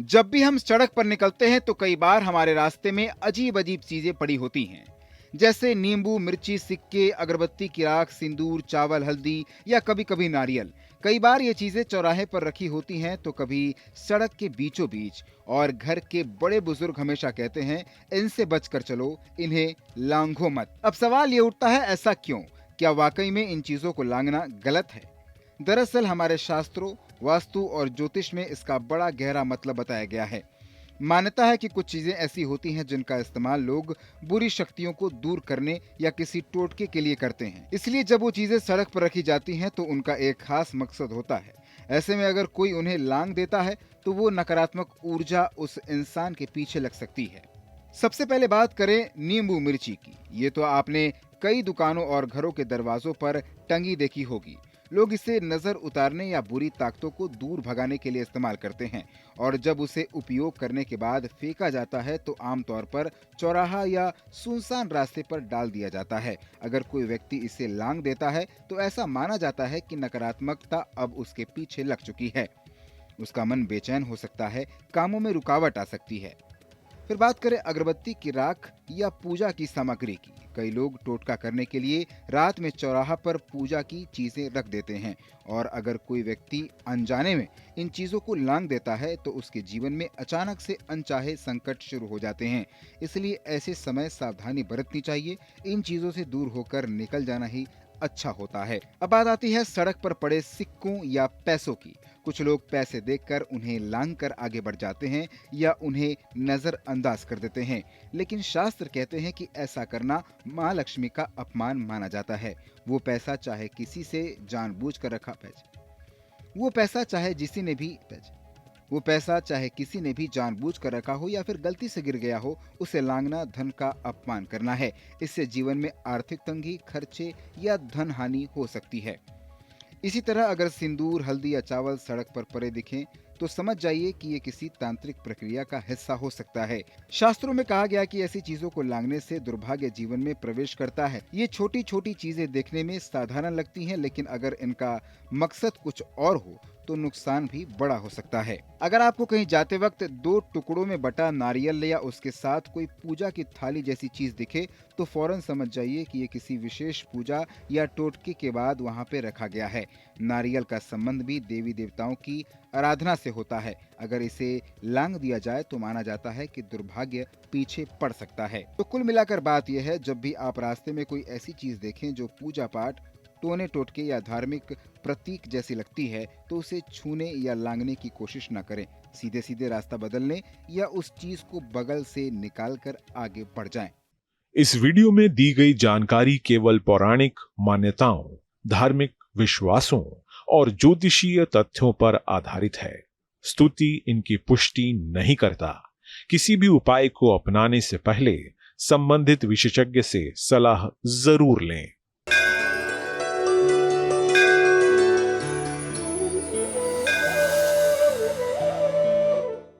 जब भी हम सड़क पर निकलते हैं तो कई बार हमारे रास्ते में अजीब अजीब चीजें पड़ी होती हैं, जैसे नींबू, मिर्ची, सिक्के, अगरबत्ती की राख, सिंदूर, चावल, हल्दी या कभी कभी नारियल। कई बार ये चीजें चौराहे पर रखी होती हैं तो कभी सड़क के बीचों बीच। और घर के बड़े बुजुर्ग हमेशा कहते हैं, इनसे बचकर चलो, इन्हें लांघो मत। अब सवाल ये उठता है, ऐसा क्यों? क्या वाकई में इन चीजों को लांघना गलत है? दरअसल हमारे शास्त्रों, वास्तु और ज्योतिष में इसका बड़ा गहरा मतलब बताया गया है। मान्यता है कि कुछ चीजें ऐसी होती हैं जिनका इस्तेमाल लोग बुरी शक्तियों को दूर करने या किसी टोटके के लिए करते हैं। इसलिए जब वो चीजें सड़क पर रखी जाती हैं तो उनका एक खास मकसद होता है। ऐसे में अगर कोई उन्हें लांघ देता है तो वो नकारात्मक ऊर्जा उस इंसान के पीछे लग सकती है। सबसे पहले बात करें नींबू मिर्ची की। ये तो आपने कई दुकानों और घरों के दरवाजों पर टंगी देखी होगी। लोग इसे नजर उतारने या बुरी ताकतों को दूर भगाने के लिए इस्तेमाल करते हैं। और जब उसे उपयोग करने के बाद फेंका जाता है तो आमतौर पर चौराहा या सुनसान रास्ते पर डाल दिया जाता है। अगर कोई व्यक्ति इसे लांघ देता है तो ऐसा माना जाता है कि नकारात्मकता अब उसके पीछे लग चुकी है। उसका मन बेचैन हो सकता है, कामों में रुकावट आ सकती है। फिर बात करें अगरबत्ती की राख या पूजा की सामग्री की। कई लोग टोटका करने के लिए रात में चौराहा पर पूजा की चीजें रख देते हैं। और अगर कोई व्यक्ति अनजाने में इन चीजों को लांघ देता है तो उसके जीवन में अचानक से अनचाहे संकट शुरू हो जाते हैं। इसलिए ऐसे समय सावधानी बरतनी चाहिए। इन चीजों से दूर होकर निकल जाना ही अच्छा होता है। अब बात आती है सड़क पर पड़े सिक्कों या पैसों की। कुछ लोग पैसे देखकर उन्हें लांघकर आगे बढ़ जाते हैं या उन्हें नजरअंदाज कर देते हैं। लेकिन शास्त्र कहते हैं कि ऐसा करना माँ लक्ष्मी का अपमान माना जाता है। वो पैसा चाहे किसी से जानबूझकर रखा वो पैसा चाहे जिसी ने भी वो पैसा चाहे किसी ने भी जानबूझकर रखा हो या फिर गलती से गिर गया हो, उसे लांघना धन का अपमान करना है। इससे जीवन में आर्थिक तंगी, खर्चे या धन हानि हो सकती है। इसी तरह अगर सिंदूर, हल्दी या चावल सड़क पर पड़े दिखें तो समझ जाइए कि ये किसी तांत्रिक प्रक्रिया का हिस्सा हो सकता है। शास्त्रों में कहा गया कि ऐसी चीजों को लांघने से दुर्भाग्य जीवन में प्रवेश करता है। ये छोटी छोटी चीजें देखने में साधारण लगती हैं, लेकिन अगर इनका मकसद कुछ और हो तो नुकसान भी बड़ा हो सकता है। अगर आपको कहीं जाते वक्त 2 टुकड़ों में बटा नारियल या उसके साथ कोई पूजा की थाली जैसी चीज दिखे तो फौरन समझ जाइए कि ये किसी विशेष पूजा या टोटके के बाद वहां पे रखा गया है। नारियल का संबंध भी देवी देवताओं की आराधना से होता है। अगर इसे लांघ दिया जाए तो माना जाता है कि दुर्भाग्य पीछे पड़ सकता है। तो कुल मिलाकर बात यह है, जब भी आप रास्ते में कोई ऐसी चीज देखें जो पूजा पाठ, टोने टोटके या धार्मिक प्रतीक जैसी लगती है तो उसे छूने या लांघने की कोशिश न करें। सीधे सीधे रास्ता बदल लें या उस चीज को बगल से निकालकर आगे बढ़ जाएं। इस वीडियो में दी गई जानकारी केवल पौराणिक मान्यताओं, धार्मिक विश्वासों और ज्योतिषीय तथ्यों पर आधारित है। स्तुति इनकी पुष्टि नहीं करता। किसी भी उपाय को अपनाने से पहले संबंधित विशेषज्ञ से सलाह जरूर लें।